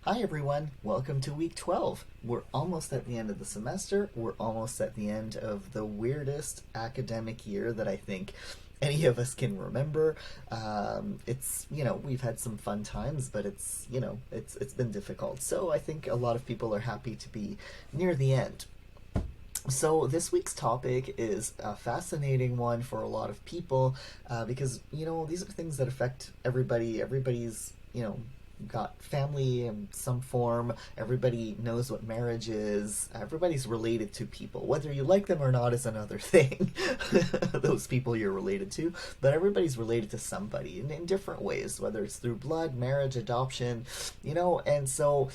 Hi everyone, welcome to week 12. We're almost at the end of the semester. We're almost at the end of the weirdest academic year that I think any of us can remember. We've had some fun times, but it's been difficult. So I think a lot of people are happy to be near the end. So this week's topic is a fascinating one for a lot of people because these are things that affect everybody. Everybody's got family in some form. Everybody knows what marriage is. Everybody's related to people. Whether you like them or not is another thing. Those people you're related to, but everybody's related to somebody in different ways, whether it's through blood, marriage, adoption, and so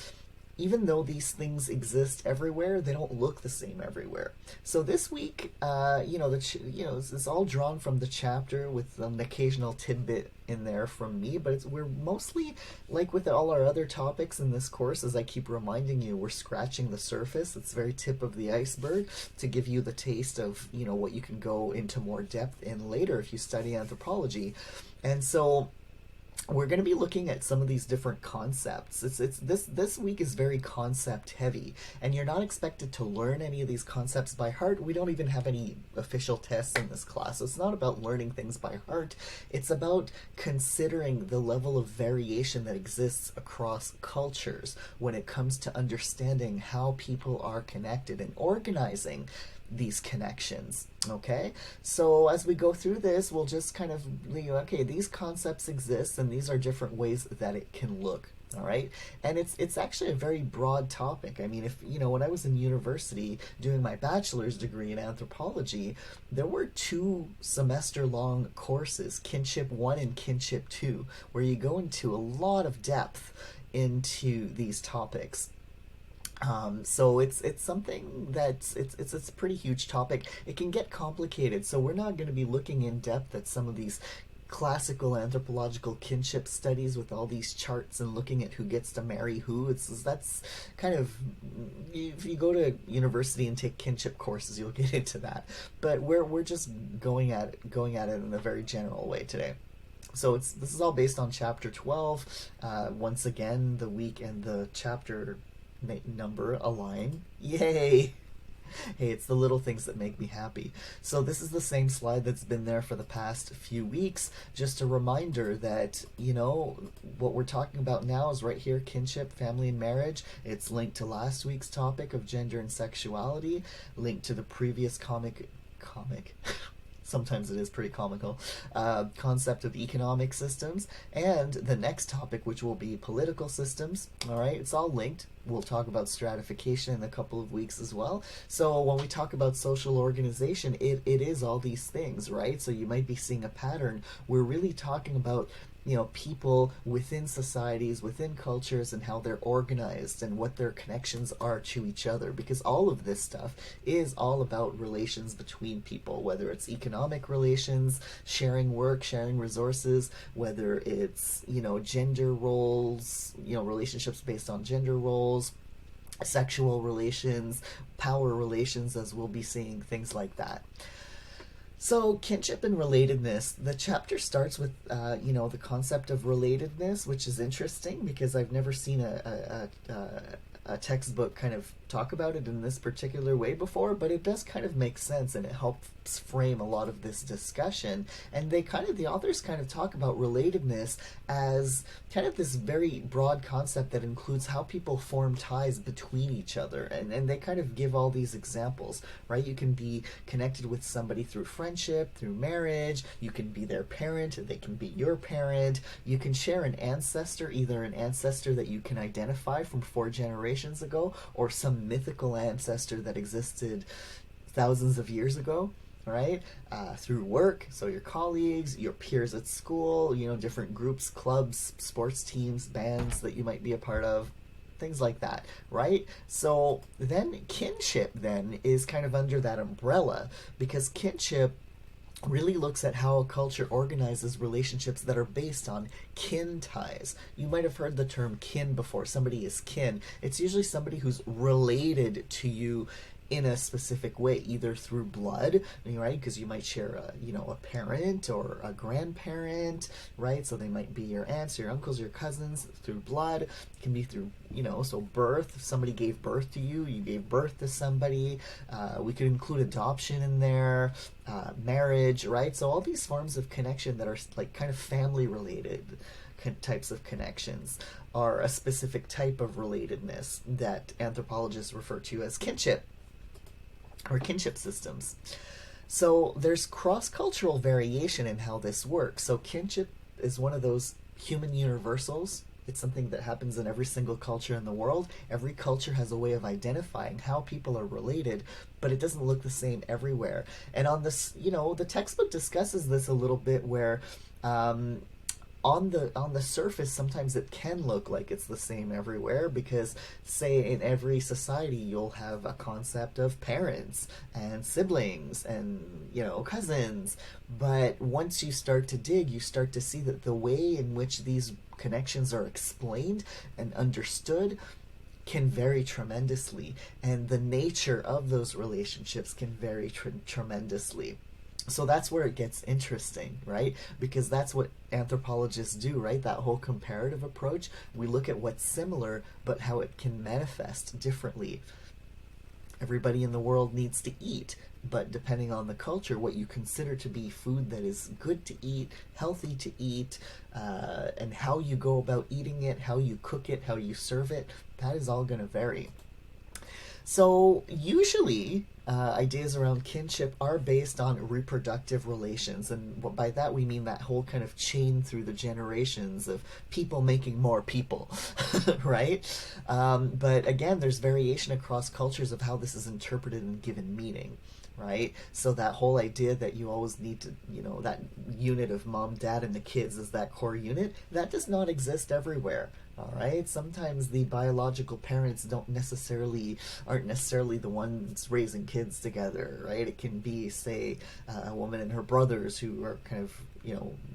even though these things exist everywhere, they don't look the same everywhere. So this week, it's all drawn from the chapter with an occasional tidbit in there from me, but we're mostly, like with all our other topics in this course, as I keep reminding you, we're scratching the surface. It's very tip of the iceberg to give you the taste of, what you can go into more depth in later if you study anthropology. And so we're going to be looking at some of these different concepts. This week is very concept heavy, and you're not expected to learn any of these concepts by heart. We don't even have any official tests in this class. So it's not about learning things by heart. It's about considering the level of variation that exists across cultures when it comes to understanding how people are connected and organizing these connections. Okay, so as we go through this, we'll just kind of, okay, these concepts exist and these are different ways that it can look. All right, and it's actually a very broad topic. I mean, if when I was in university doing my bachelor's degree in anthropology, there were 2 semester-long courses, Kinship 1 and Kinship 2, where you go into a lot of depth into these topics. So it's something that's it's a pretty huge topic. It can get complicated, so we're not going to be looking in depth at some of these classical anthropological kinship studies with all these charts and looking at who gets to marry who. That's kind of, if you go to university and take kinship courses, you'll get into that. But we're just going at it in a very general way today. So this is all based on chapter 12. Once again, the week and the chapter number align. Yay! Hey, it's the little things that make me happy. So this is the same slide that's been there for the past few weeks. Just a reminder that, what we're talking about now is right here, kinship, family, and marriage. It's linked to last week's topic of gender and sexuality, linked to the previous comic sometimes it is pretty comical, concept of economic systems, and the next topic, which will be political systems. All right, it's all linked. We'll talk about stratification in a couple of weeks as well. So when we talk about social organization, it is all these things, right? So you might be seeing a pattern. We're really talking about people within societies, within cultures, and how they're organized and what their connections are to each other, because all of this stuff is all about relations between people, whether it's economic relations, sharing work, sharing resources, whether it's gender roles, relationships based on gender roles, sexual relations, power relations, as we'll be seeing, things like that. So, kinship and relatedness. The chapter starts with, the concept of relatedness, which is interesting because I've never seen a textbook kind of talk about it in this particular way before, but it does kind of make sense and it helps frame a lot of this discussion. And the authors kind of talk about relatedness as kind of this very broad concept that includes how people form ties between each other. And they kind of give all these examples, right? You can be connected with somebody through friendship, through marriage, you can be their parent, they can be your parent, you can share an ancestor, either an ancestor that you can identify from 4 generations ago, or some mythical ancestor that existed thousands of years ago, right? Through work, so your colleagues, your peers at school, different groups, clubs, sports teams, bands that you might be a part of, things like that, right? So then kinship then is kind of under that umbrella, because kinship really looks at how a culture organizes relationships that are based on kin ties. You might have heard the term kin before. Somebody is kin. It's usually somebody who's related to you in a specific way, either through blood, right? Because you might share a parent or a grandparent, right? So they might be your aunts, your uncles, your cousins through blood. It can be through, so birth. If somebody gave birth to you, you gave birth to somebody. We could include adoption in there, marriage, right? So all these forms of connection that are like kind of family related types of connections are a specific type of relatedness that anthropologists refer to as kinship or kinship systems. So there's cross-cultural variation in how this works. So kinship is one of those human universals. It's something that happens in every single culture in the world. Every culture has a way of identifying how people are related, but it doesn't look the same everywhere. And on this, the textbook discusses this a little bit where on the surface, sometimes it can look like it's the same everywhere because, say, in every society you'll have a concept of parents and siblings and cousins, but once you start to dig, you start to see that the way in which these connections are explained and understood can vary tremendously, and the nature of those relationships can vary tremendously. So that's where it gets interesting, right? Because that's what anthropologists do, right? That whole comparative approach. We look at what's similar, but how it can manifest differently. Everybody in the world needs to eat, but depending on the culture, what you consider to be food that is good to eat, healthy to eat, and how you go about eating it, how you cook it, how you serve it, that is all going to vary. So usually ideas around kinship are based on reproductive relations, and by that we mean that whole kind of chain through the generations of people making more people, right? But again, there's variation across cultures of how this is interpreted and given meaning. Right? So that whole idea that you always need to, that unit of mom, dad, and the kids is that core unit, that does not exist everywhere. All right. Sometimes the biological parents aren't necessarily the ones raising kids together, right? It can be, say, a woman and her brothers who are kind of,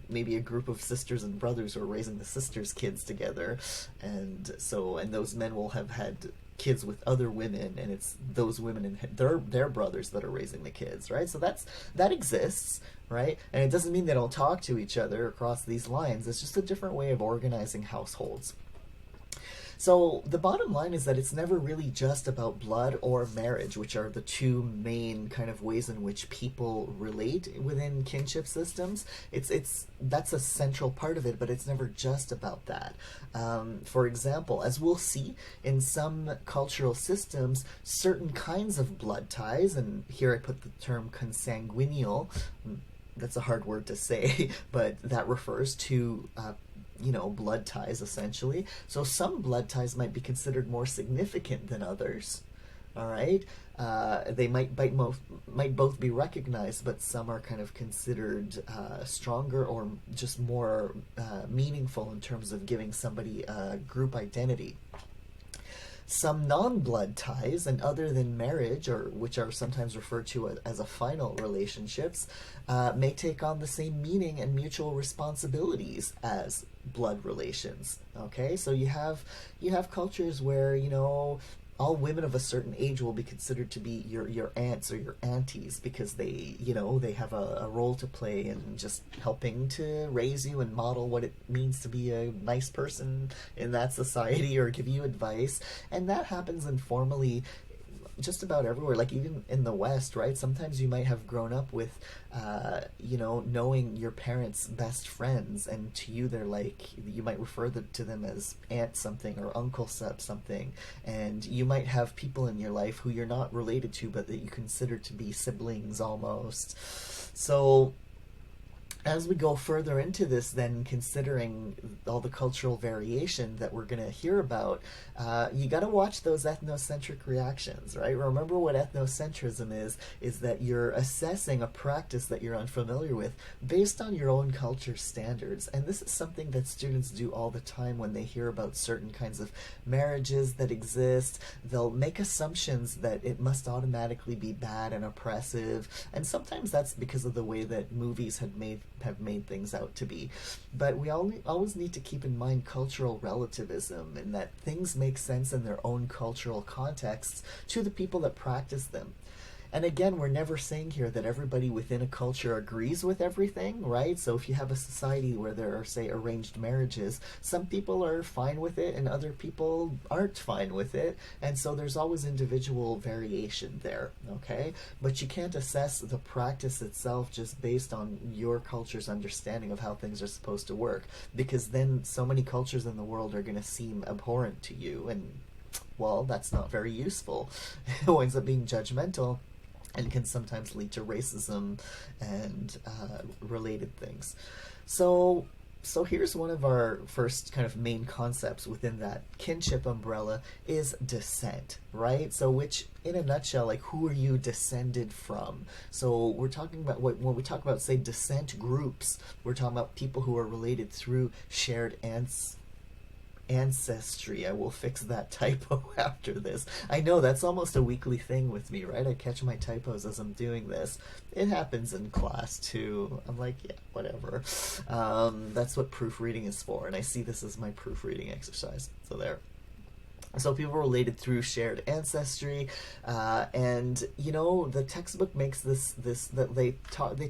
maybe a group of sisters and brothers who are raising the sisters' kids together, and those men will have had kids with other women, and it's those women and their brothers that are raising the kids, right? So that exists, right? And it doesn't mean they don't talk to each other across these lines. It's just a different way of organizing households. So the bottom line is that it's never really just about blood or marriage, which are the two main kind of ways in which people relate within kinship systems. That's a central part of it, but it's never just about that. For example, as we'll see in some cultural systems, certain kinds of blood ties, and here I put the term consanguineal. That's a hard word to say, but that refers to blood ties, essentially. So some blood ties might be considered more significant than others. All right, they might both be recognized, but some are kind of considered stronger or just more meaningful in terms of giving somebody a group identity. Some non-blood ties, and other than marriage, or which are sometimes referred to as a final relationships, may take on the same meaning and mutual responsibilities as blood relations. Okay, so you have cultures where all women of a certain age will be considered to be your aunts or your aunties because they have a role to play in just helping to raise you and model what it means to be a nice person in that society or give you advice. And that happens informally just about everywhere, like even in the West, right? Sometimes you might have grown up with, knowing your parents' best friends, and to you they're like, you might refer to them as aunt something or uncle something, and you might have people in your life who you're not related to, but that you consider to be siblings almost. So as we go further into this, then, considering all the cultural variation that we're going to hear about, you got to watch those ethnocentric reactions, right? Remember what ethnocentrism is that you're assessing a practice that you're unfamiliar with based on your own culture standards. And this is something that students do all the time when they hear about certain kinds of marriages that exist. They'll make assumptions that it must automatically be bad and oppressive, and sometimes that's because of the way that movies had made have made things out to be. But we always need to keep in mind cultural relativism, and that things make sense in their own cultural contexts to the people that practice them. And again, we're never saying here that everybody within a culture agrees with everything, right? So if you have a society where there are, say, arranged marriages, some people are fine with it and other people aren't fine with it. And so there's always individual variation there, okay? But you can't assess the practice itself just based on your culture's understanding of how things are supposed to work, because then so many cultures in the world are going to seem abhorrent to you, and well, that's not very useful. It winds up being judgmental and can sometimes lead to racism and related things. So here's one of our first kind of main concepts within that kinship umbrella is descent, right? So which, in a nutshell, like, who are you descended from? So we're talking about, when we talk about, say, descent groups, we're talking about people who are related through shared ancestry. I will fix that typo after this. I know that's almost a weekly thing with me, right? I catch my typos as I'm doing this. It happens in class too. I'm like, yeah, whatever. That's what proofreading is for, and I see this as my proofreading exercise. So there. So people related through shared ancestry, and you know, the textbook makes this that they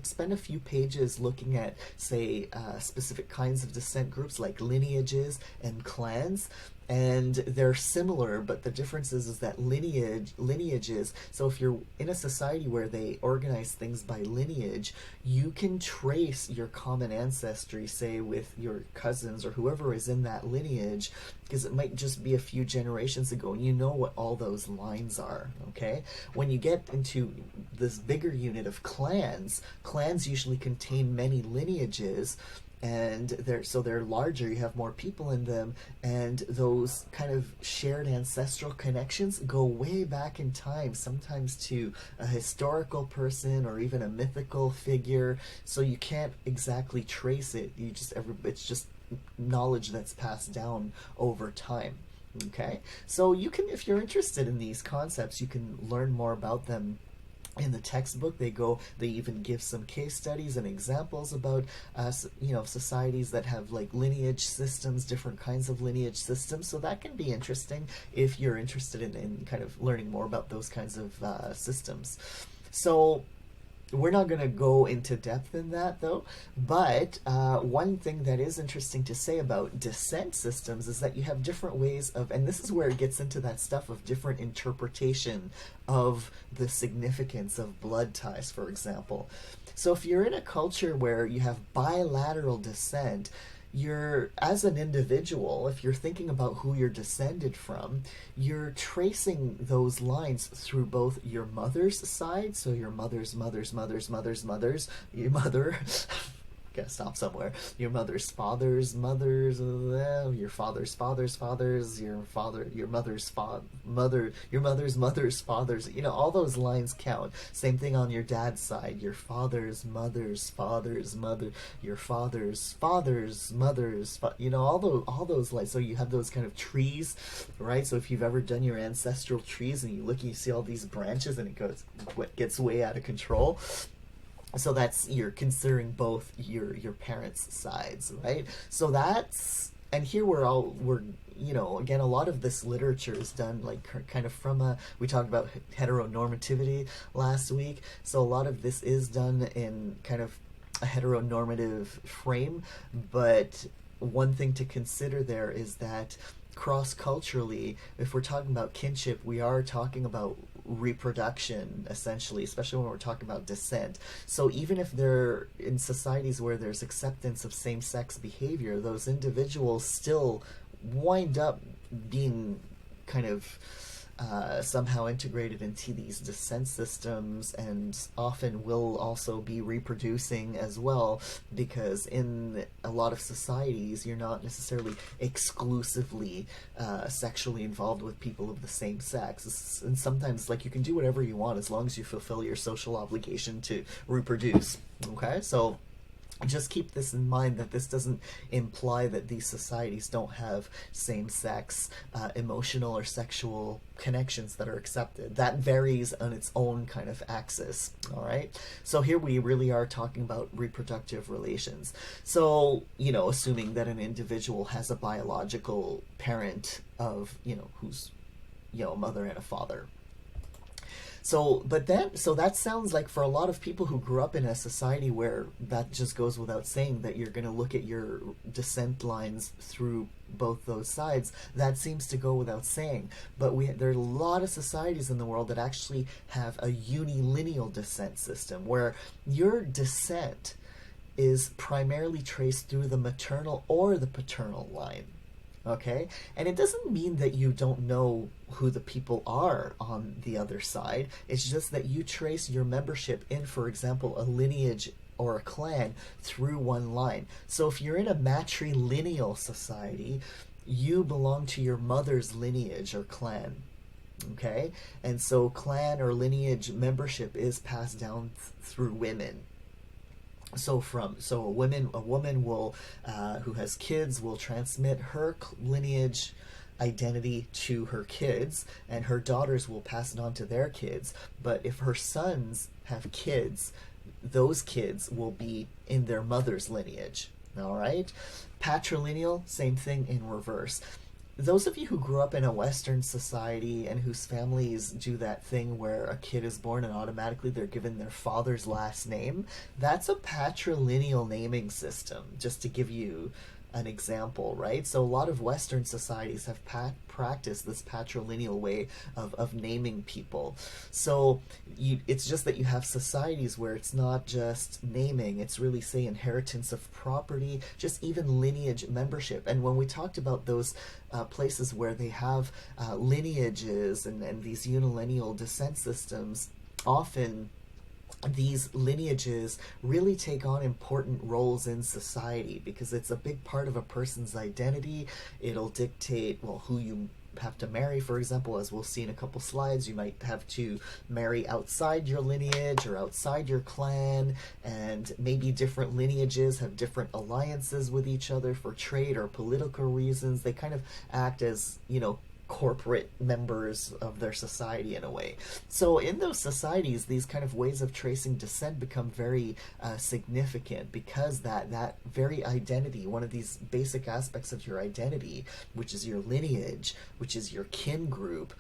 spend a few pages looking at, say, specific kinds of descent groups like lineages and clans. And they're similar, but the difference is that lineages, so if you're in a society where they organize things by lineage, you can trace your common ancestry, say, with your cousins or whoever is in that lineage, because it might just be a few generations ago, and you know what all those lines are, okay? When you get into this bigger unit of clans usually contain many lineages, and they're larger, you have more people in them, and those kind of shared ancestral connections go way back in time, sometimes to a historical person or even a mythical figure, so you can't exactly trace it. It's just knowledge that's passed down over time. Okay? So you can, if you're interested in these concepts, you can learn more about them in the textbook. They even give some case studies and examples about societies that have like lineage systems, different kinds of lineage systems, so that can be interesting if you're interested in kind of learning more about those kinds of systems. So we're not going to go into depth in that, though, but one thing that is interesting to say about descent systems is that you have different ways of, and this is where it gets into that stuff of different interpretation of the significance of blood ties, for example. So if you're in a culture where you have bilateral descent, you're, as an individual, if you're thinking about who you're descended from, you're tracing those lines through both your mother's side, so your mother's mother's mother's mother's mother's, your mother, gotta stop somewhere, your mother's father's mother's, your father's father's father's, your mother's mother, your mother's mother's father's, all those lines count. Same thing on your dad's side, your father's mother's father's mother, your father's father's mother's, all those lines. So you have those kind of trees, right? So if you've ever done your ancestral trees and you look and you see all these branches and it gets way out of control. So you're considering both your parents' sides, right? So and here we're again, a lot of this literature is done like kind of from we talked about heteronormativity last week, so a lot of this is done in kind of a heteronormative frame, but one thing to consider there is that cross-culturally, if we're talking about kinship, we are talking about reproduction, essentially, especially when we're talking about descent. So even if they're in societies where there's acceptance of same-sex behavior, those individuals still wind up being kind of somehow integrated into these descent systems, and often will also be reproducing as well, because in a lot of societies you're not necessarily exclusively sexually involved with people of the same sex, and sometimes like you can do whatever you want as long as you fulfill your social obligation to reproduce. Okay, so Just keep this in mind, that this doesn't imply that these societies don't have same-sex emotional or sexual connections that are accepted. That varies on its own kind of axis. All right, so here we really are talking about reproductive relations. So, assuming that an individual has a biological parent of, who's, a mother and a father. So that sounds like, for a lot of people who grew up in a society where that just goes without saying, that you're going to look at your descent lines through both those sides, that seems to go without saying. But there are a lot of societies in the world that actually have a unilineal descent system, where your descent is primarily traced through the maternal or the paternal line. Okay? And it doesn't mean that you don't know who the people are on the other side. It's just that you trace your membership in, for example, a lineage or a clan through one line. So if you're in a matrilineal society, you belong to your mother's lineage or clan. Okay? And so clan or lineage membership is passed down through women. So a woman will who has kids will transmit her lineage identity to her kids, and her daughters will pass it on to their kids. But if her sons have kids, those kids will be in their mother's lineage. All right? Patrilineal, same thing in reverse. Those of you who grew up in a Western society and whose families do that thing where a kid is born and automatically they're given their father's last name, that's a patrilineal naming system, just to give you an example, right? So a lot of Western societies have practiced this patrilineal way of naming people. So it's just that you have societies where it's not just naming, it's really, say, inheritance of property, just even lineage membership. And when we talked about those places where they have lineages and these unilineal descent systems, often these lineages really take on important roles in society because it's a big part of a person's identity. It'll dictate, well, who you have to marry, for example. As we'll see in a couple slides, you might have to marry outside your lineage or outside your clan, and maybe different lineages have different alliances with each other for trade or political reasons. They kind of act as, corporate members of their society in a way. So in those societies, these kind of ways of tracing descent become very significant, because that very identity, one of these basic aspects of your identity, which is your lineage, which is your kin group,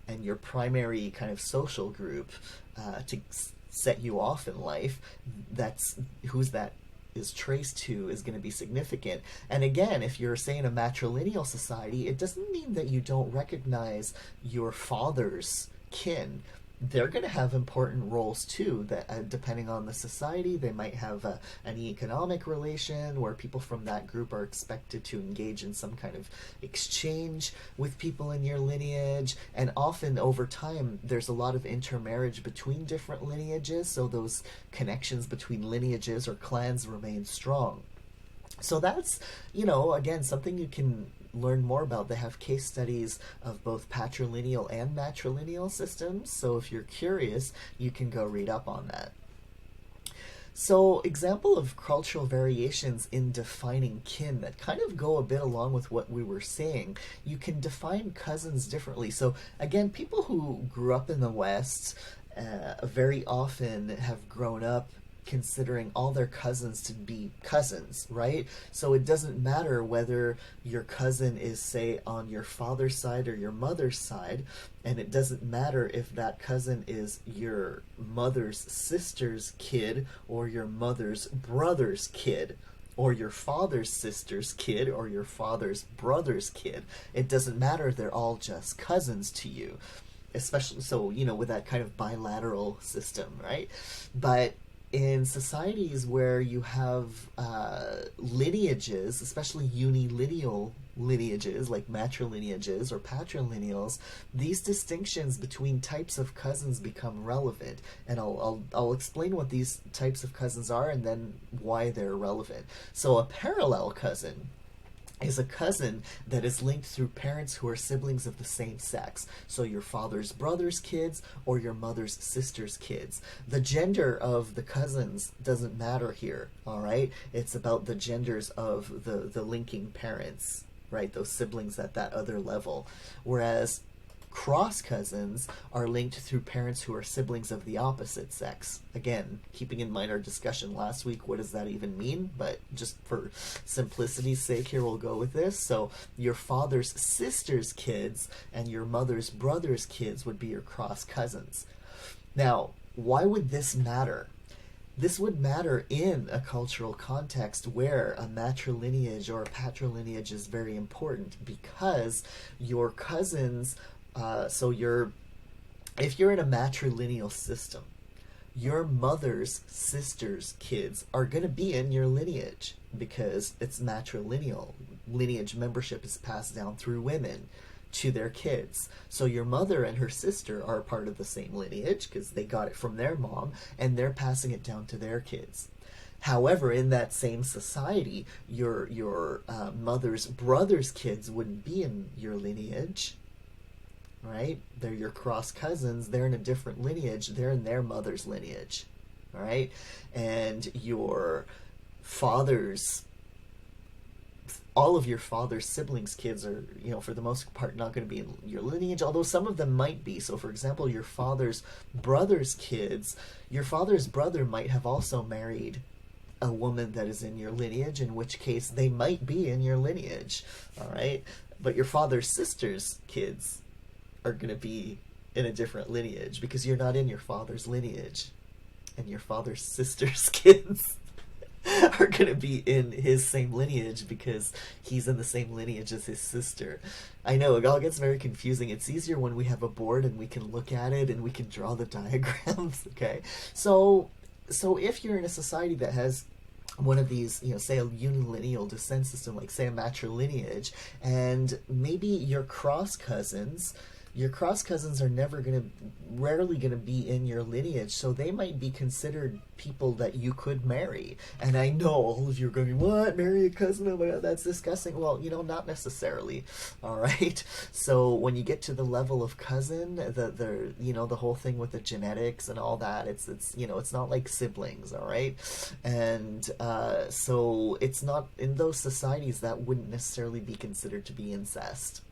and your primary kind of social group to set you off in life, that's who's that is traced to is going to be significant. And again, if you're, say, in a matrilineal society, it doesn't mean that you don't recognize your father's kin. They're going to have important roles too, that depending on the society. They might have an economic relation where people from that group are expected to engage in some kind of exchange with people in your lineage, and often over time there's a lot of intermarriage between different lineages, so those connections between lineages or clans remain strong. So that's, again, something you can learn more about. They have case studies of both patrilineal and matrilineal systems, so if you're curious, you can go read up on that. So, example of cultural variations in defining kin that kind of go a bit along with what we were saying. You can define cousins differently. So, again, people who grew up in the West very often have grown up considering all their cousins to be cousins, right? So it doesn't matter whether your cousin is, say, on your father's side or your mother's side, and it doesn't matter if that cousin is your mother's sister's kid or your mother's brother's kid, or your father's sister's kid or your father's brother's kid. It doesn't matter, they're all just cousins to you. Especially so, with that kind of bilateral system, right? But in societies where you have lineages, especially unilineal lineages like matrilineages or patrilineals, these distinctions between types of cousins become relevant. And I'll explain what these types of cousins are and then why they're relevant. So a parallel cousin is a cousin that is linked through parents who are siblings of the same sex. So your father's brother's kids or your mother's sister's kids. The gender of the cousins doesn't matter here, all right? It's about the genders of the linking parents, right? Those siblings at that other level. Whereas cross cousins are linked through parents who are siblings of the opposite sex. Again, keeping in mind our discussion last week, what does that even mean? But just for simplicity's sake here, we'll go with this. So your father's sister's kids and your mother's brother's kids would be your cross cousins. Now, why would this matter? This would matter in a cultural context where a matrilineage or a patrilineage is very important, because your cousins, if you're in a matrilineal system, your mother's sister's kids are going to be in your lineage because it's matrilineal. Lineage membership is passed down through women to their kids. So your mother and her sister are part of the same lineage because they got it from their mom, and they're passing it down to their kids. However, in that same society, your mother's brother's kids wouldn't be in your lineage, right? They're your cross cousins. They're in a different lineage. They're in their mother's lineage, all right? And all of your father's siblings' kids are, for the most part, not going to be in your lineage, although some of them might be. So, for example, your father's brother's kids, your father's brother might have also married a woman that is in your lineage, in which case they might be in your lineage, all right? But your father's sister's kids are going to be in a different lineage because you're not in your father's lineage, and your father's sister's kids are going to be in his same lineage because he's in the same lineage as his sister. I know, it all gets very confusing. It's easier when we have a board and we can look at it and we can draw the diagrams, okay? So if you're in a society that has one of these, say a unilineal descent system, like say a matrilineage, and maybe your cross cousins are rarely going to be in your lineage, so they might be considered people that you could marry. And I know all of you are going to be, what, marry a cousin? Oh my God, that's disgusting. Well, not necessarily, all right? So when you get to the level of cousin, the whole thing with the genetics and all that, it's not like siblings, all right? And so it's not, in those societies, that wouldn't necessarily be considered to be incest.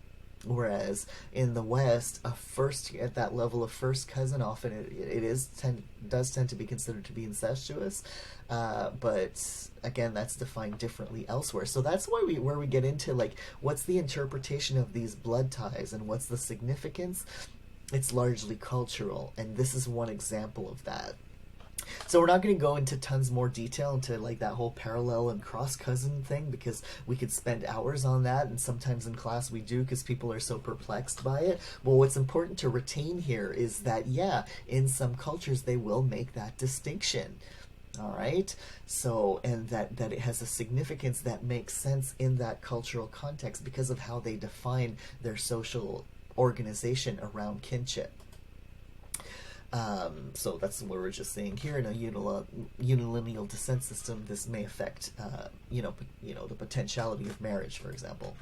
Whereas in the West, at that level of first cousin, often it does tend to be considered to be incestuous, but again, that's defined differently elsewhere. So that's where we get into, like, what's the interpretation of these blood ties and what's the significance? It's largely cultural, and this is one example of that. So we're not going to go into tons more detail into like that whole parallel and cross cousin thing, because we could spend hours on that, and sometimes in class we do because people are so perplexed by it. Well, what's important to retain here is that, in some cultures they will make that distinction. All right, so, and that it has a significance that makes sense in that cultural context because of how they define their social organization around kinship. So that's what we're just saying here. In a unilineal descent system, this may affect, the potentiality of marriage, for example.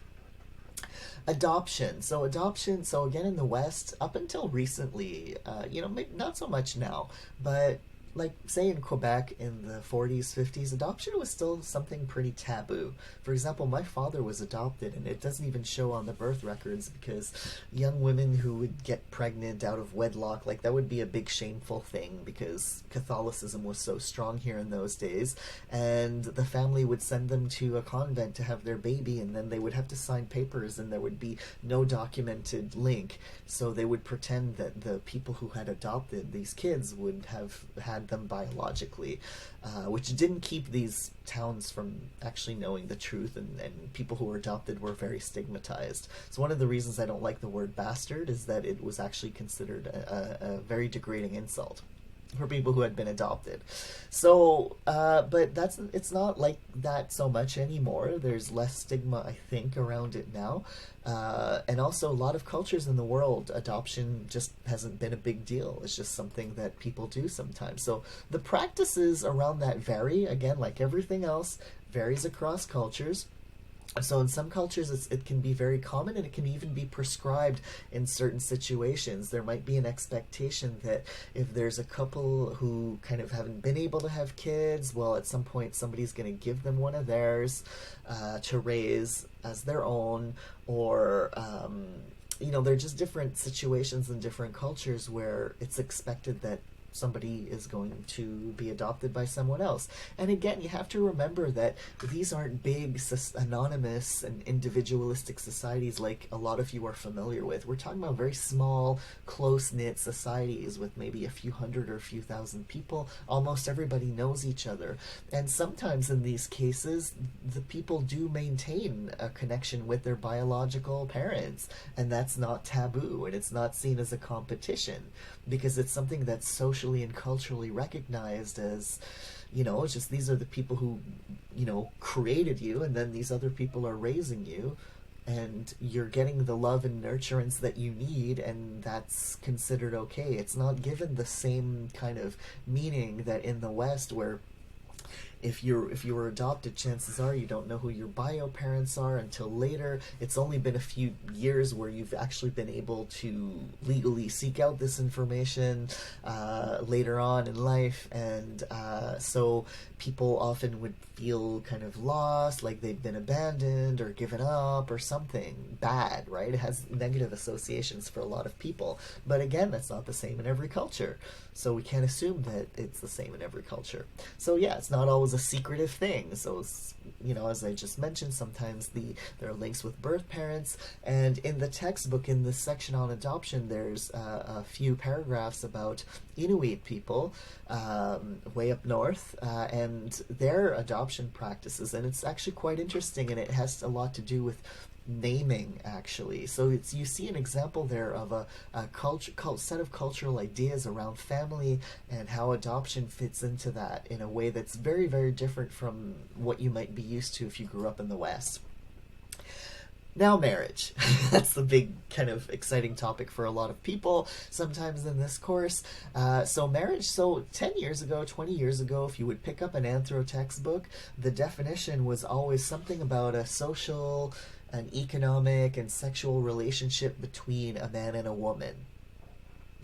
Adoption. So again, in the West, up until recently, maybe not so much now, but like, say in Quebec in the 40s, 50s, adoption was still something pretty taboo. For example, my father was adopted, and it doesn't even show on the birth records because young women who would get pregnant out of wedlock, like, that would be a big shameful thing because Catholicism was so strong here in those days, and the family would send them to a convent to have their baby, and then they would have to sign papers, and there would be no documented link. So they would pretend that the people who had adopted these kids would have had them biologically, which didn't keep these towns from actually knowing the truth, and people who were adopted were very stigmatized. So one of the reasons I don't like the word bastard is that it was actually considered a very degrading insult for people who had been adopted. So, but it's not like that so much anymore. There's less stigma, I think, around it now. And also, a lot of cultures in the world, adoption just hasn't been a big deal. It's just something that people do sometimes. So the practices around that vary, again, like everything else, varies across cultures. So in some cultures, it can be very common, and it can even be prescribed in certain situations. There might be an expectation that if there's a couple who kind of haven't been able to have kids, well, at some point somebody's going to give them one of theirs to raise as their own, or there are just different situations in different cultures where it's expected that somebody is going to be adopted by someone else. And again, you have to remember that these aren't big, anonymous, and individualistic societies like a lot of you are familiar with. We're talking about very small, close-knit societies with maybe a few hundred or a few thousand people. Almost everybody knows each other. And sometimes in these cases, the people do maintain a connection with their biological parents. And that's not taboo, and it's not seen as a competition, because it's something that's socially and culturally recognized as, it's just these are the people who, created you, and then these other people are raising you, and you're getting the love and nurturance that you need, and that's considered okay. It's not given the same kind of meaning that in the West, where if you were adopted, chances are you don't know who your bio parents are until later. It's only been a few years where you've actually been able to legally seek out this information later on in life, and so people often would feel kind of lost, like they've been abandoned or given up or something bad, right? It has negative associations for a lot of people. But again, that's not the same in every culture. So we can't assume that it's the same in every culture. So yeah, it's not always a secretive thing. So, as I just mentioned, sometimes there are links with birth parents. And in the textbook, in this section on adoption, there's a few paragraphs about Inuit people way up north and their adoption practices. And it's actually quite interesting, and it has a lot to do with naming, actually. So you see an example there of a set of cultural ideas around family and how adoption fits into that in a way that's very, very different from what you might be used to if you grew up in the West. Now, marriage. That's the big kind of exciting topic for a lot of people sometimes in this course. Marriage, 10 years ago, 20 years ago, if you would pick up an anthro textbook, the definition was always something about a social, an economic, and sexual relationship between a man and a woman.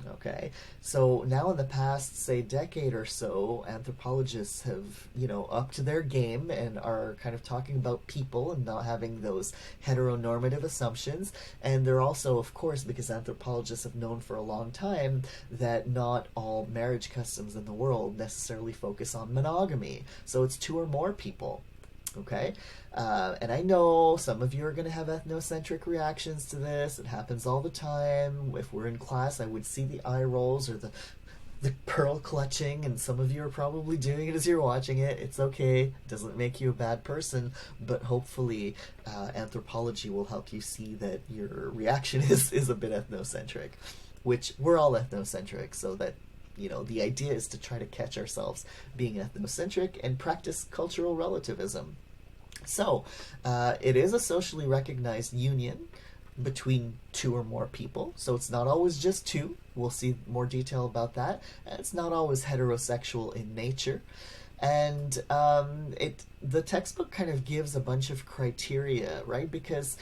Okay, so now in the past, say, decade or so, anthropologists have, upped their game and are kind of talking about people and not having those heteronormative assumptions. And they're also, of course, because anthropologists have known for a long time that not all marriage customs in the world necessarily focus on monogamy. So it's two or more people. Okay? And I know some of you are going to have ethnocentric reactions to this. It happens all the time. If we're in class, I would see the eye rolls or the pearl clutching, and some of you are probably doing it as you're watching it. It's okay. It doesn't make you a bad person, but hopefully anthropology will help you see that your reaction is a bit ethnocentric, which we're all ethnocentric, so that the idea is to try to catch ourselves being ethnocentric and practice cultural relativism. So, it is a socially recognized union between two or more people. So it's not always just two. We'll see more detail about that. And it's not always heterosexual in nature. And the textbook kind of gives a bunch of criteria, right? Because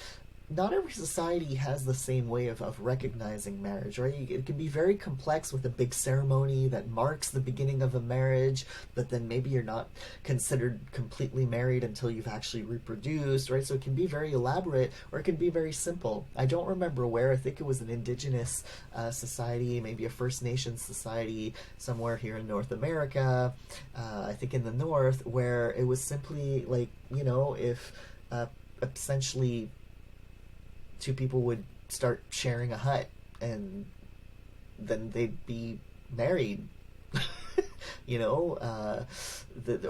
not every society has the same way of recognizing marriage, right? It can be very complex with a big ceremony that marks the beginning of a marriage, but then maybe you're not considered completely married until you've actually reproduced, right? So it can be very elaborate, or it can be very simple. I don't remember where. I think it was an indigenous society, maybe a First Nations society somewhere here in North America, I think in the north, where it was simply like, if essentially two people would start sharing a hut, and then they'd be married. Or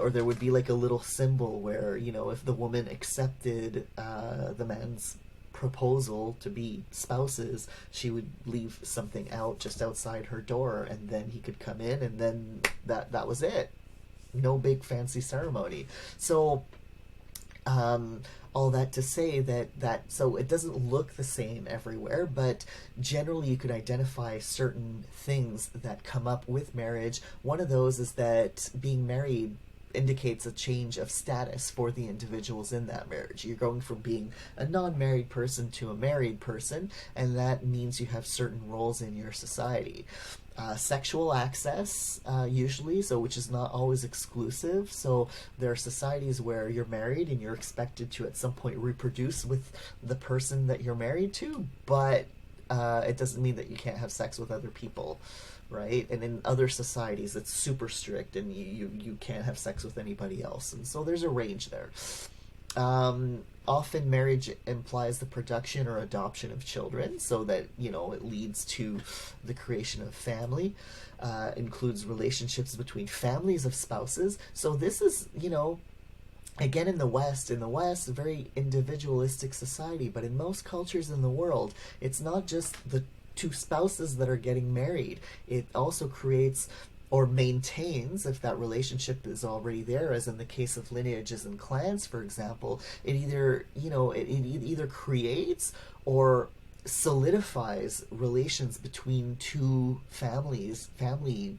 there would be like a little symbol where, if the woman accepted the man's proposal to be spouses, she would leave something out just outside her door, and then he could come in, and then that was it. No big fancy ceremony. So all that to say that so it doesn't look the same everywhere, but generally you could identify certain things that come up with marriage. One of those is that being married indicates a change of status for the individuals in that marriage. You're going from being a non-married person to a married person, and that means you have certain roles in your society. Sexual access, usually, so which is not always exclusive. So there are societies where you're married and you're expected to at some point reproduce with the person that you're married to, but it doesn't mean that you can't have sex with other people, right? And in other societies, it's super strict, and you can't have sex with anybody else. And so there's a range there. Often marriage implies the production or adoption of children, so that, it leads to the creation of family. Includes relationships between families of spouses. So this is, again, in the West, a very individualistic society, but in most cultures in the world, it's not just the two spouses that are getting married. It also creates or maintains, if that relationship is already there, as in the case of lineages and clans, for example, it either creates or solidifies relations between two family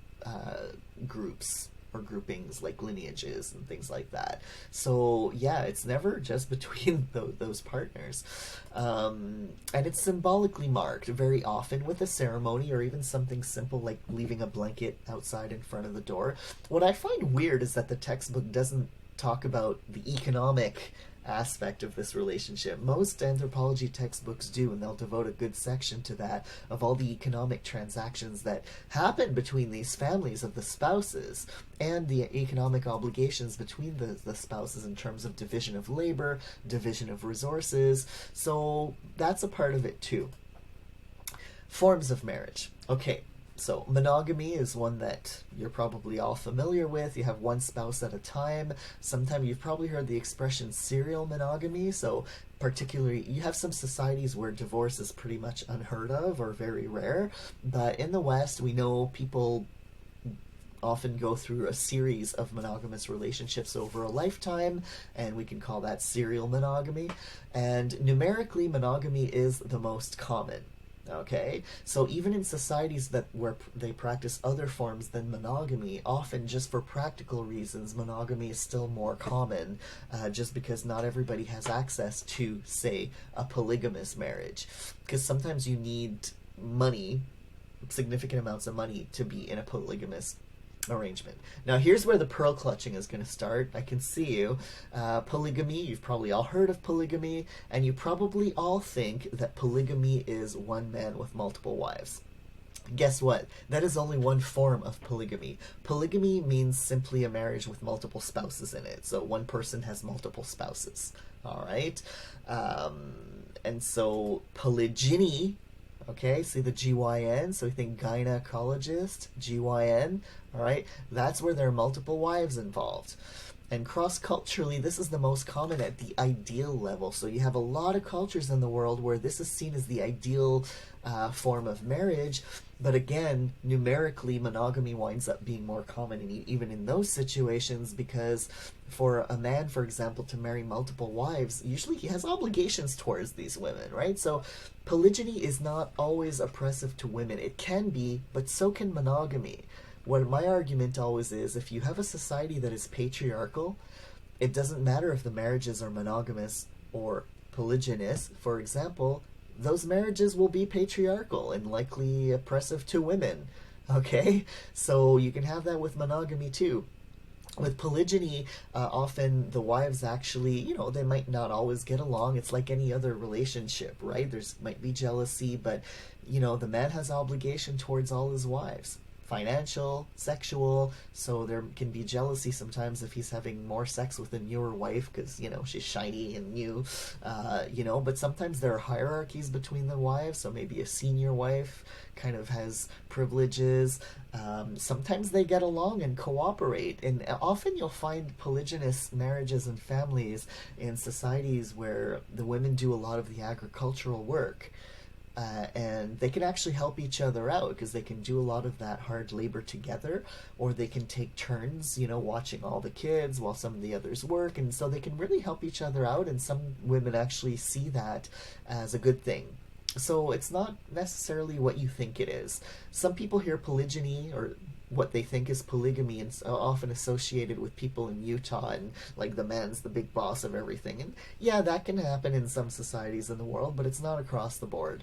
groups or groupings, like lineages and things like that. So yeah, it's never just between those partners. And it's symbolically marked very often with a ceremony, or even something simple like leaving a blanket outside in front of the door. What I find weird is that the textbook doesn't talk about the economic aspect of this relationship. Most anthropology textbooks do, and they'll devote a good section to that, of all the economic transactions that happen between these families of the spouses, and the economic obligations between the spouses in terms of division of labor, division of resources. So that's a part of it too. Forms of marriage. Okay, so monogamy is one that you're probably all familiar with. You have one spouse at a time. Sometimes you've probably heard the expression serial monogamy. So particularly, you have some societies where divorce is pretty much unheard of or very rare. But in the West, we know people often go through a series of monogamous relationships over a lifetime, and we can call that serial monogamy. And numerically, monogamy is the most common. Okay, so even in societies where they practice other forms than monogamy, often just for practical reasons, monogamy is still more common, just because not everybody has access to, say, a polygamous marriage. Because sometimes you need money, significant amounts of money, to be in a polygamous arrangement. Now here's where the pearl clutching is going to start. I can see you. Polygamy, you've probably all heard of polygamy, and you probably all think that polygamy is one man with multiple wives. Guess what? That is only one form of polygamy. Polygamy means simply a marriage with multiple spouses in it. So one person has multiple spouses. All right? And so polygyny, okay, see the GYN, so we think gynecologist, GYN, all right, that's where there are multiple wives involved. And cross-culturally, this is the most common at the ideal level. So you have a lot of cultures in the world where this is seen as the ideal form of marriage. But again, numerically, monogamy winds up being more common even in those situations, because for a man, for example, to marry multiple wives, usually he has obligations towards these women, right? So polygyny is not always oppressive to women. It can be, but so can monogamy. What my argument always is, if you have a society that is patriarchal, it doesn't matter if the marriages are monogamous or polygynous. For example, those marriages will be patriarchal and likely oppressive to women. Okay? So you can have that with monogamy too. With polygyny, often the wives actually, they might not always get along. It's like any other relationship, right? There's might be jealousy, but, the man has obligation towards all his wives. Financial, sexual, so there can be jealousy sometimes if he's having more sex with a newer wife because, she's shiny and new, but sometimes there are hierarchies between the wives, so maybe a senior wife kind of has privileges. Sometimes they get along and cooperate, and often you'll find polygynous marriages and families in societies where the women do a lot of the agricultural work. And they can actually help each other out because they can do a lot of that hard labor together, or they can take turns, watching all the kids while some of the others work, and so they can really help each other out, and some women actually see that as a good thing. So it's not necessarily what you think it is. Some people hear polygyny or what they think is polygamy and often associated with people in Utah and like the man's the big boss of everything. And yeah, that can happen in some societies in the world, but it's not across the board.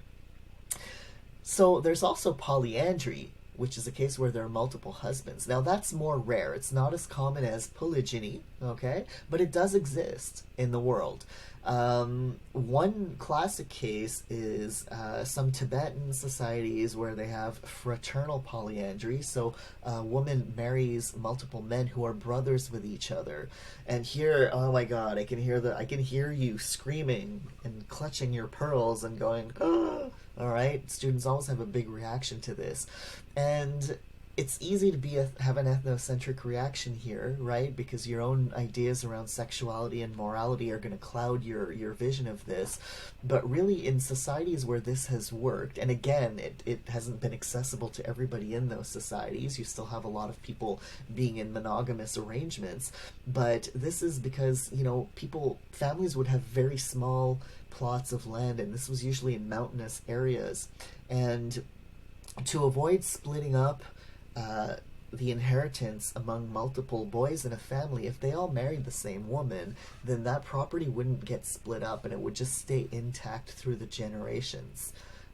So there's also polyandry, which is a case where there are multiple husbands. Now that's more rare. It's not as common as polygyny, okay? But it does exist in the world. One classic case is some Tibetan societies where they have fraternal polyandry. So a woman marries multiple men who are brothers with each other. And here, oh my God, I can hear you screaming and clutching your pearls and going, ah! All right, students always have a big reaction to this, and it's easy to have an ethnocentric reaction here, right? Because your own ideas around sexuality and morality are going to cloud your vision of this. But really, in societies where this has worked, and again, it hasn't been accessible to everybody in those societies. You still have a lot of people being in monogamous arrangements, but this is because families would have very small plots of land, and this was usually in mountainous areas, and to avoid splitting up the inheritance among multiple boys in a family, if they all married the same woman, then that property wouldn't get split up and it would just stay intact through the generations.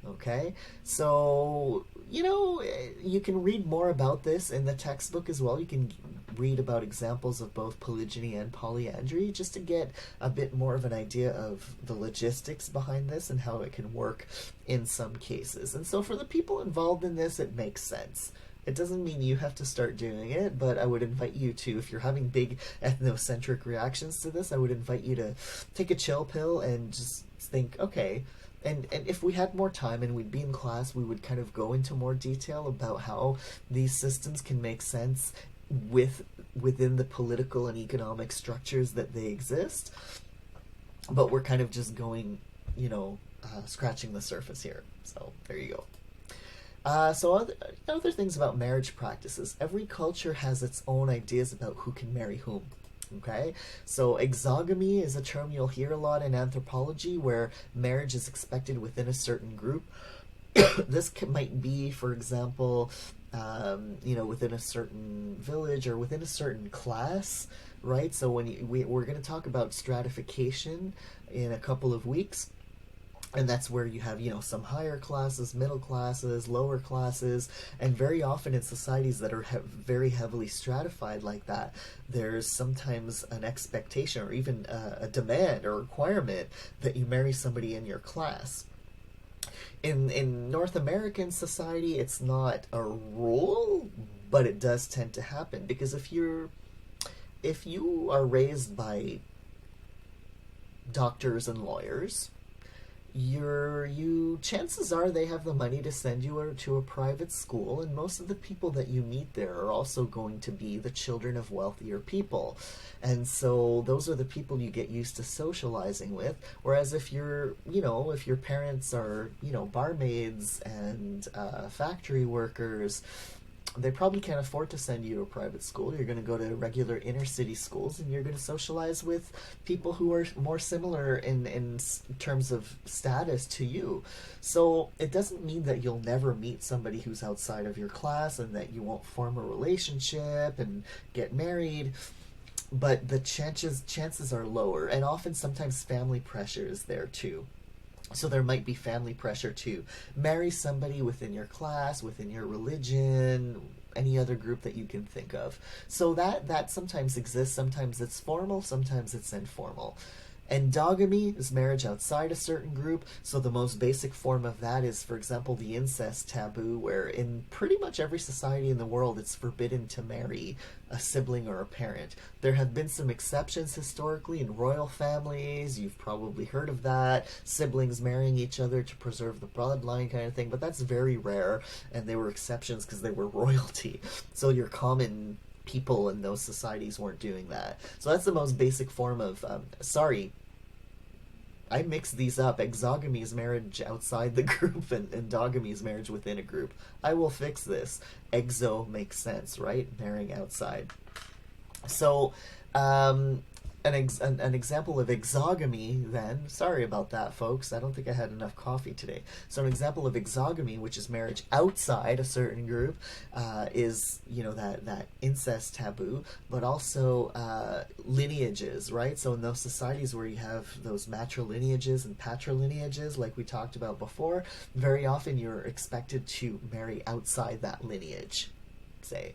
Okay? So, you can read more about this in the textbook as well. You can read about examples of both polygyny and polyandry just to get a bit more of an idea of the logistics behind this and how it can work in some cases. And so for the people involved in this, it makes sense. It doesn't mean you have to start doing it, but I would invite you to, if you're having big ethnocentric reactions to this, I would invite you to take a chill pill and just think, okay, and if we had more time and we'd be in class, we would kind of go into more detail about how these systems can make sense within the political and economic structures that they exist. But we're kind of just going, scratching the surface here. So there you go. So other things about marriage practices. Every culture has its own ideas about who can marry whom. Okay, so exogamy is a term you'll hear a lot in anthropology, where marriage is expected within a certain group. This might be, for example, within a certain village or within a certain class, right? So when we're going to talk about stratification in a couple of weeks. And that's where you have, some higher classes, middle classes, lower classes, and very often in societies that are very heavily stratified like that, there's sometimes an expectation or even a demand or requirement that you marry somebody in your class. In North American society, it's not a rule, but it does tend to happen, because if you are raised by doctors and lawyers, chances are they have the money to send you to a private school, and most of the people that you meet there are also going to be the children of wealthier people, and so those are the people you get used to socializing with. Whereas if your parents are barmaids and factory workers, they probably can't afford to send you to a private school. You're going to go to regular inner city schools, and you're going to socialize with people who are more similar in terms of status to you. So it doesn't mean that you'll never meet somebody who's outside of your class and that you won't form a relationship and get married, but the chances are lower, and often sometimes family pressure is there too. So there might be family pressure to marry somebody within your class, within your religion, any other group that you can think of. So that sometimes exists. Sometimes it's formal, sometimes it's informal. Endogamy is marriage outside a certain group. So the most basic form of that is, for example, the incest taboo, where in pretty much every society in the world it's forbidden to marry a sibling or a parent. There have been some exceptions historically in royal families. You've probably heard of that. Siblings marrying each other to preserve the bloodline kind of thing, but that's very rare, and they were exceptions because they were royalty. So your common people in those societies weren't doing that. So that's the most basic form of, I mix these up. Exogamy is marriage outside the group, and endogamy is marriage within a group. I will fix this. Exo makes sense, right? Marrying outside. So, an example of exogamy, then, sorry about that, folks, I don't think I had enough coffee today. So an example of exogamy, which is marriage outside a certain group, is, you know, that incest taboo, but also lineages, right? So in those societies where you have those matrilineages and patrilineages, like we talked about before, very often you're expected to marry outside that lineage, say.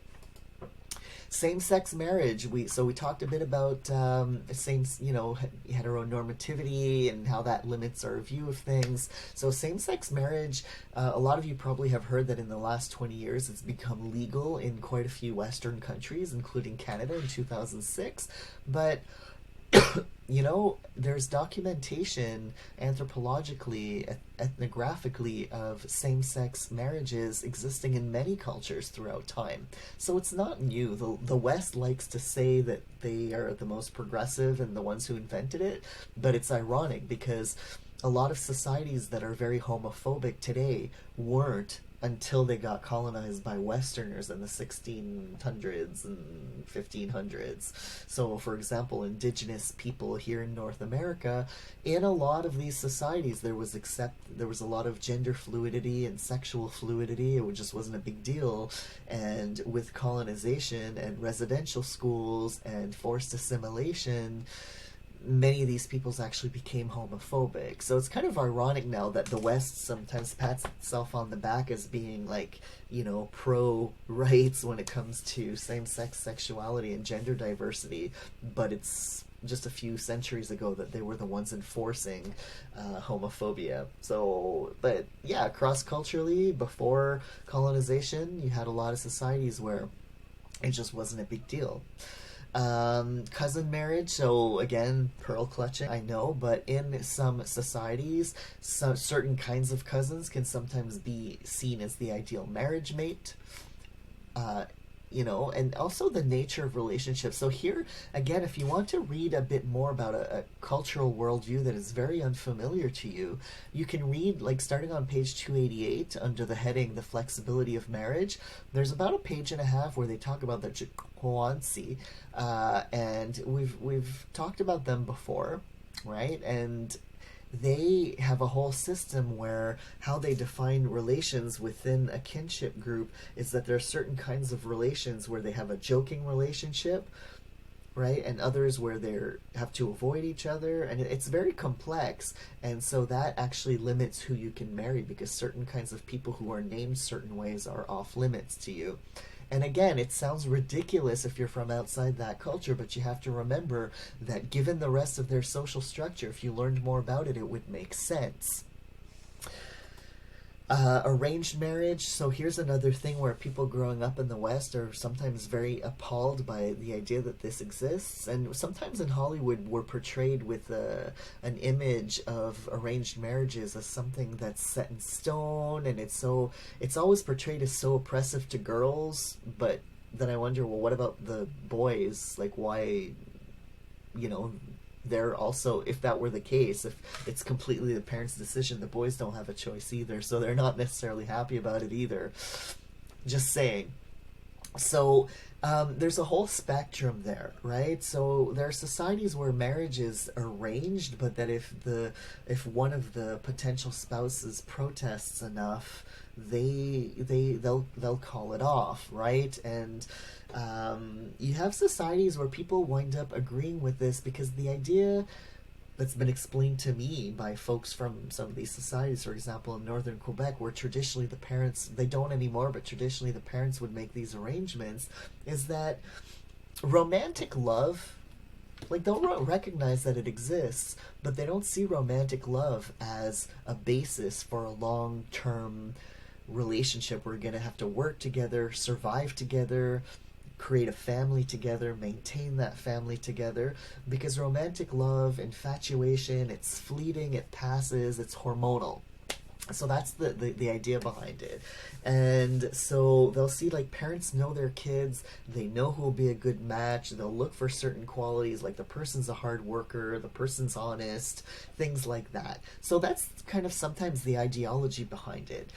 Same-sex marriage. We talked a bit about heteronormativity and how that limits our view of things. So same-sex marriage, a lot of you probably have heard that in the last 20 years it's become legal in quite a few Western countries, including Canada in 2006. But you know, there's documentation anthropologically, ethnographically, of same-sex marriages existing in many cultures throughout time. So it's not new. The West likes to say that they are the most progressive and the ones who invented it, but it's ironic because a lot of societies that are very homophobic today weren't until they got colonized by Westerners in the 1600s and 1500s. So, for example, indigenous people here in North America, in a lot of these societies, there was a lot of gender fluidity and sexual fluidity. It just wasn't a big deal. And with colonization and residential schools and forced assimilation, many of these peoples actually became homophobic. So it's kind of ironic now that the West sometimes pats itself on the back as being like, you know, pro-rights when it comes to same-sex sexuality and gender diversity, but it's just a few centuries ago that they were the ones enforcing homophobia. So, but yeah, cross-culturally, before colonization, you had a lot of societies where it just wasn't a big deal. Cousin marriage, so again, pearl clutching, I know, but in some societies, certain kinds of cousins can sometimes be seen as the ideal marriage mate. You know, and also the nature of relationships. So here, again, if you want to read a bit more about a cultural worldview that is very unfamiliar to you, you can read, like, starting on page 288, under the heading, The Flexibility of Marriage, there's about a page and a half where they talk about the Jikwansi, and we've talked about them before, right? And they have a whole system where how they define relations within a kinship group is that there are certain kinds of relations where they have a joking relationship, right, and others where they have to avoid each other, and it's very complex, and so that actually limits who you can marry, because certain kinds of people who are named certain ways are off limits to you. And again, it sounds ridiculous if you're from outside that culture, but you have to remember that given the rest of their social structure, if you learned more about it, it would make sense. Arranged marriage. So here's another thing where people growing up in the West are sometimes very appalled by the idea that this exists. And sometimes in Hollywood we're portrayed with an image of arranged marriages as something that's set in stone, and it's always portrayed as so oppressive to girls. But then I wonder, well, what about the boys? Like, why, you know, they're also, if that were the case, if it's completely the parents' decision, the boys don't have a choice either, so they're not necessarily happy about it either. Just saying. So there's a whole spectrum there, right? So there are societies where marriage is arranged, but that if one of the potential spouses protests enough, they'll call it off, right? And you have societies where people wind up agreeing with this because the idea that's been explained to me by folks from some of these societies, for example, in northern Quebec, where traditionally the parents, they don't anymore, but traditionally the parents would make these arrangements, is that romantic love, like, they'll recognize that it exists, but they don't see romantic love as a basis for a long-term relationship. We're going to have to work together, survive together, create a family together, maintain that family together, because romantic love, infatuation, it's fleeting, it passes, it's hormonal. So that's the idea behind it. And so they'll see, like, parents know their kids, they know who will be a good match, they'll look for certain qualities, like the person's a hard worker, the person's honest, things like that. So that's kind of sometimes the ideology behind it.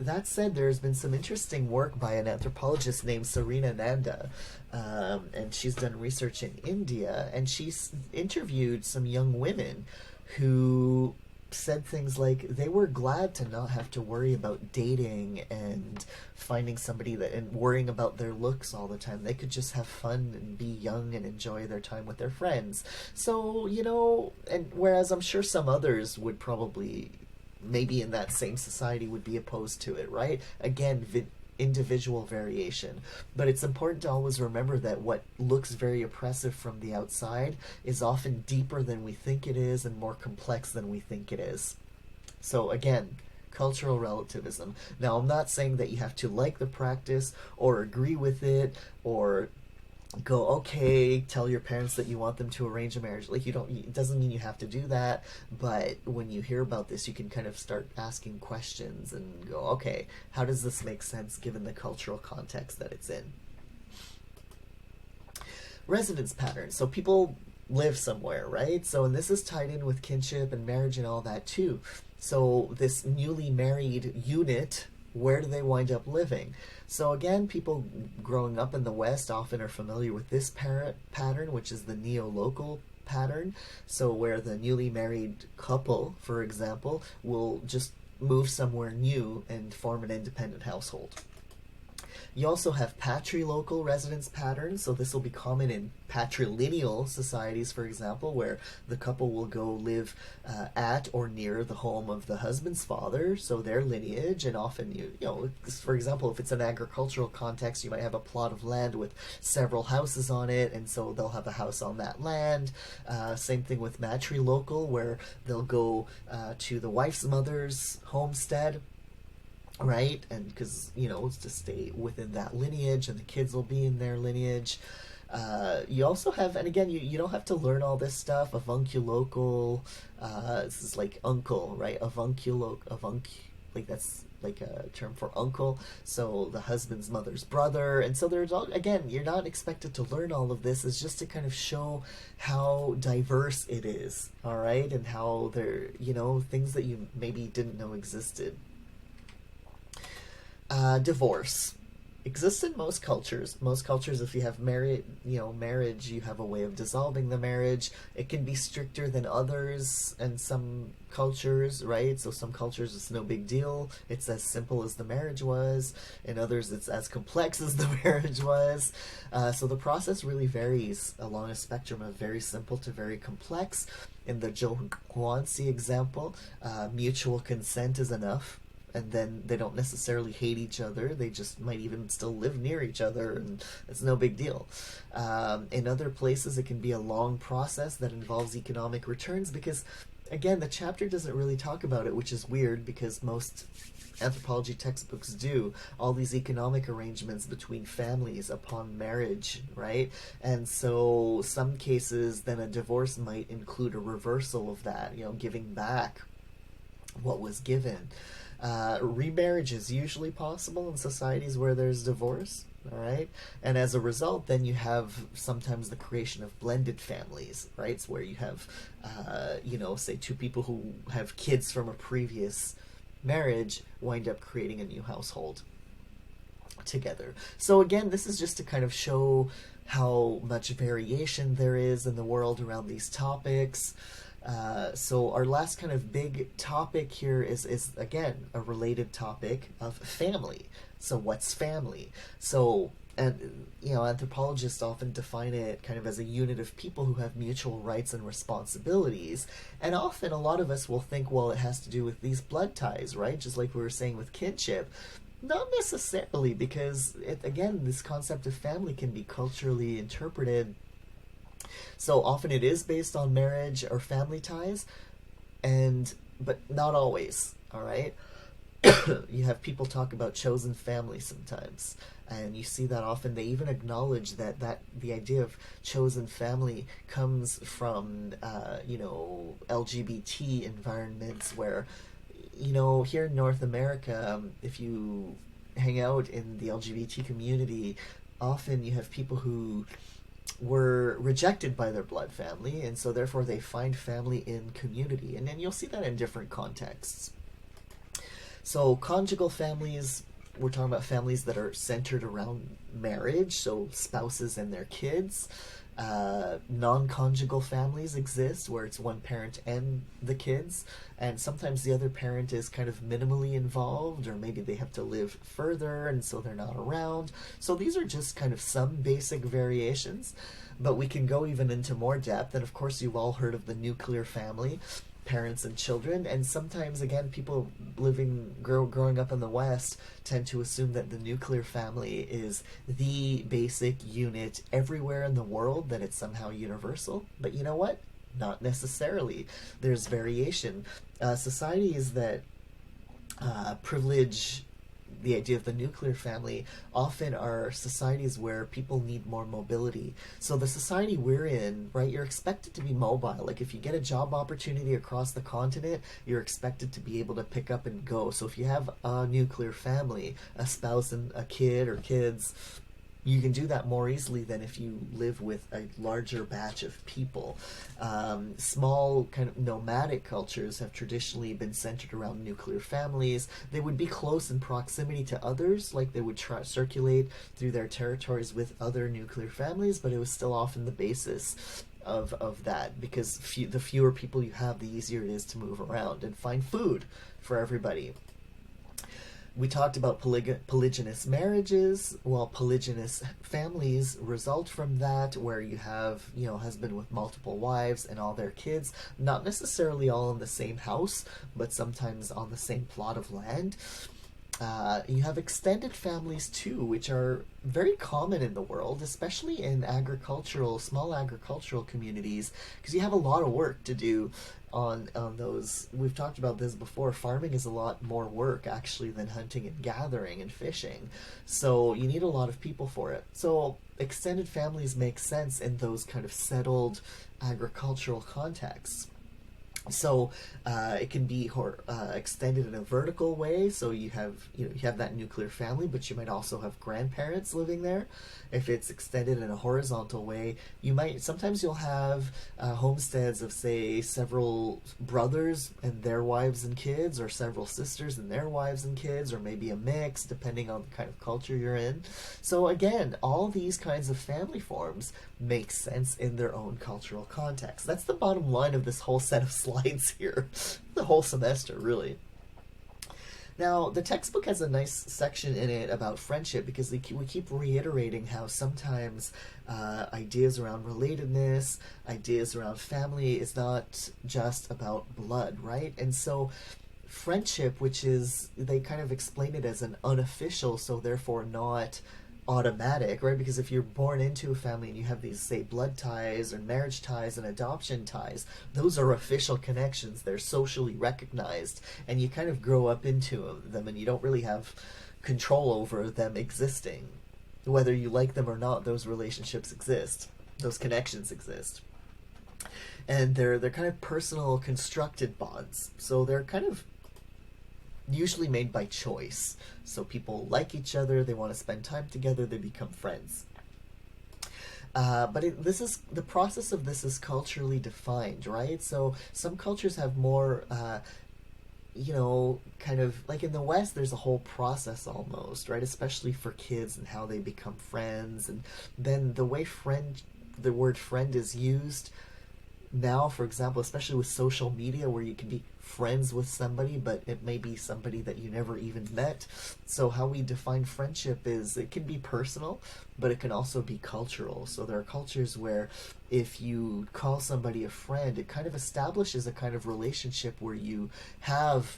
That said, there's been some interesting work by an anthropologist named Sarina Nanda, and she's done research in India, and she's interviewed some young women who said things like they were glad to not have to worry about dating and finding somebody that and worrying about their looks all the time. They could just have fun and be young and enjoy their time with their friends. So, and whereas I'm sure some others would probably maybe in that same society would be opposed to it, right? Again, individual variation. But it's important to always remember that what looks very oppressive from the outside is often deeper than we think it is and more complex than we think it is. So again, cultural relativism. Now, I'm not saying that you have to like the practice or agree with it or go, okay, tell your parents that you want them to arrange a marriage. Like, it doesn't mean you have to do that, but when you hear about this, you can kind of start asking questions and go, okay, how does this make sense given the cultural context that it's in? Residence patterns. So people live somewhere, right? So, and this is tied in with kinship and marriage and all that too. So this newly married unit, where do they wind up living? So again, people growing up in the West often are familiar with this pattern, which is the neo-local pattern. So where the newly married couple, for example, will just move somewhere new and form an independent household. You also have patrilocal residence patterns, so this will be common in patrilineal societies, for example, where the couple will go live at or near the home of the husband's father, so their lineage, and often, for example, if it's an agricultural context, you might have a plot of land with several houses on it, and so they'll have a house on that land. Same thing with matrilocal, where they'll go to the wife's mother's homestead, right? And because, it's to stay within that lineage, and the kids will be in their lineage. You also have, and again, you don't have to learn all this stuff. Avunculocal, this is like uncle, right? Like that's like a term for uncle. So the husband's mother's brother. And so there's all, again, you're not expected to learn all of this. It's just to kind of show how diverse it is, all right? And how there, things that you maybe didn't know existed. Divorce exists in most cultures. Most cultures, if you have marriage, you have a way of dissolving the marriage. It can be stricter than others, and some cultures, right? So some cultures it's no big deal. It's as simple as the marriage was. In others, it's as complex as the marriage was. So the process really varies along a spectrum of very simple to very complex. In the Zhou example, mutual consent is enough. And then they don't necessarily hate each other. They just might even still live near each other, and it's no big deal. In other places, it can be a long process that involves economic returns because, again, the chapter doesn't really talk about it, which is weird because most anthropology textbooks do. All these economic arrangements between families upon marriage, right? And so some cases, then a divorce might include a reversal of that, giving back what was given. Remarriage is usually possible in societies where there's divorce, all right? And as a result, then you have sometimes the creation of blended families, right? It's where you have, say two people who have kids from a previous marriage wind up creating a new household together. So again, this is just to kind of show how much variation there is in the world around these topics. So our last kind of big topic here is again a related topic of family. So what's family? So, and anthropologists often define it kind of as a unit of people who have mutual rights and responsibilities. And often a lot of us will think, well, it has to do with these blood ties, right? Just like we were saying with kinship. Not necessarily, because again, this concept of family can be culturally interpreted. So often it is based on marriage or family ties, but not always, all right? You have people talk about chosen family sometimes, and you see that often. They even acknowledge that the idea of chosen family comes from, LGBT environments where, here in North America, if you hang out in the LGBT community, often you have people who were rejected by their blood family, and so therefore they find family in community. And then you'll see that in different contexts. So conjugal families, we're talking about families that are centered around marriage, so spouses and their kids. Non-conjugal families exist where it's one parent and the kids, and sometimes the other parent is kind of minimally involved, or maybe they have to live further and so they're not around. So these are just kind of some basic variations, but we can go even into more depth. And of course, you've all heard of the nuclear family, parents and children, and sometimes again people growing up in the West tend to assume that the nuclear family is the basic unit everywhere in the world, that it's somehow universal. But you know what, not necessarily. There's variation. Societies that privilege the idea of the nuclear family often are societies where people need more mobility. So the society we're in, right, you're expected to be mobile. Like if you get a job opportunity across the continent, you're expected to be able to pick up and go. So if you have a nuclear family, a spouse and a kid or kids, you can do that more easily than if you live with a larger batch of people. Small kind of nomadic cultures have traditionally been centered around nuclear families. They would be close in proximity to others, like they would circulate through their territories with other nuclear families, but it was still often the basis of that, because the fewer people you have, the easier it is to move around and find food for everybody. We talked about polygynous marriages. Well, polygynous families result from that, where you have, husband with multiple wives and all their kids, not necessarily all in the same house, but sometimes on the same plot of land. You have extended families too, which are very common in the world, especially in small agricultural communities, because you have a lot of work to do on those. We've talked about this before. Farming is a lot more work actually than hunting and gathering and fishing, so you need a lot of people for it. So extended families make sense in those kind of settled agricultural contexts. So it can be extended in a vertical way. So you have that nuclear family, but you might also have grandparents living there. If it's extended in a horizontal way, sometimes you'll have homesteads of, say, several brothers and their wives and kids, or several sisters and their wives and kids, or maybe a mix depending on the kind of culture you're in. So again, all these kinds of family forms make sense in their own cultural context. That's the bottom line of this whole set of slides here, the whole semester, really. Now, the textbook has a nice section in it about friendship, because we keep reiterating how sometimes ideas around relatedness, ideas around family is not just about blood, right? And so friendship, which is, they kind of explain it as an unofficial, so therefore not automatic, right? Because if you're born into a family and you have these, say, blood ties or marriage ties and adoption ties, those are official connections. They're socially recognized, and you kind of grow up into them, and you don't really have control over them existing. Whether you like them or not, those relationships exist. Those connections exist. And they're kind of personal constructed bonds. So they're kind of usually made by choice. So people like each other, they want to spend time together, they become friends. But the process of this is culturally defined, right? So some cultures have more, kind of like in the West, there's a whole process almost, right? Especially for kids and how they become friends, and then the way the word friend is used now, for example, especially with social media, where you can be friends with somebody, but it may be somebody that you never even met. So how we define friendship is, it can be personal, but it can also be cultural. So there are cultures where if you call somebody a friend, it kind of establishes a kind of relationship where you have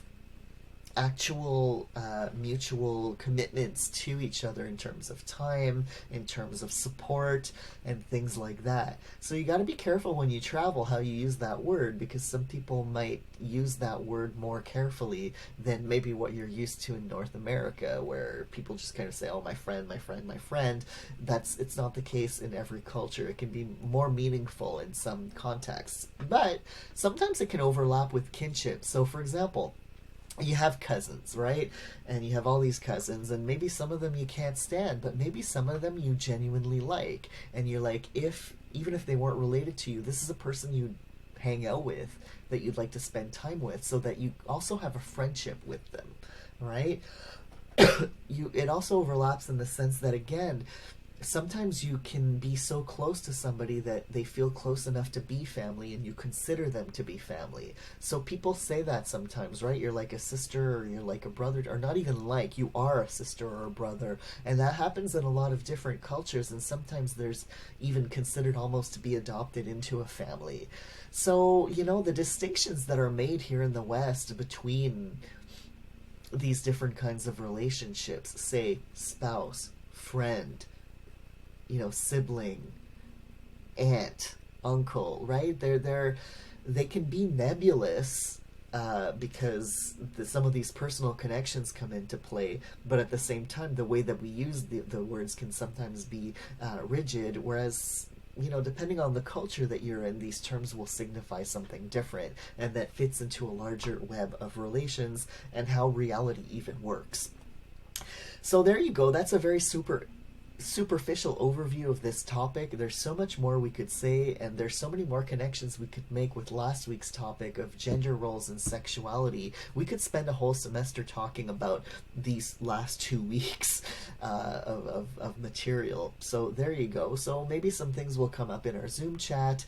actual mutual commitments to each other in terms of time, in terms of support, and things like that. So you got to be careful when you travel how you use that word, because some people might use that word more carefully than maybe what you're used to in North America, where people just kind of say, oh, my friend, my friend, my friend. It's not the case in every culture. It can be more meaningful in some contexts, but sometimes it can overlap with kinship. So for example, you have cousins, right? And you have all these cousins, and maybe some of them you can't stand, but maybe some of them you genuinely like. And you're like, even if they weren't related to you, this is a person you'd hang out with, that you'd like to spend time with, so that you also have a friendship with them, right? It also overlaps in the sense that, again, sometimes you can be so close to somebody that they feel close enough to be family and you consider them to be family. So people say that sometimes, right? You're like a sister or you're like a brother, or not even like, you are a sister or a brother. And that happens in a lot of different cultures, and sometimes there's even considered almost to be adopted into a family. So, the distinctions that are made here in the West between these different kinds of relationships, say spouse, friend, sibling, aunt, uncle, right? They can be nebulous, because some of these personal connections come into play, but at the same time, the way that we use the words can sometimes be rigid, whereas, depending on the culture that you're in, these terms will signify something different, and that fits into a larger web of relations and how reality even works. So there you go. That's a very superficial overview of this topic. There's so much more we could say, and there's so many more connections we could make with last week's topic of gender roles and sexuality. We could spend a whole semester talking about these last 2 weeks of material. So there you go. So maybe some things will come up in our Zoom chat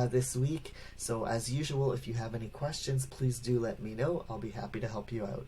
this week. So as usual, if you have any questions, please do let me know. I'll be happy to help you out.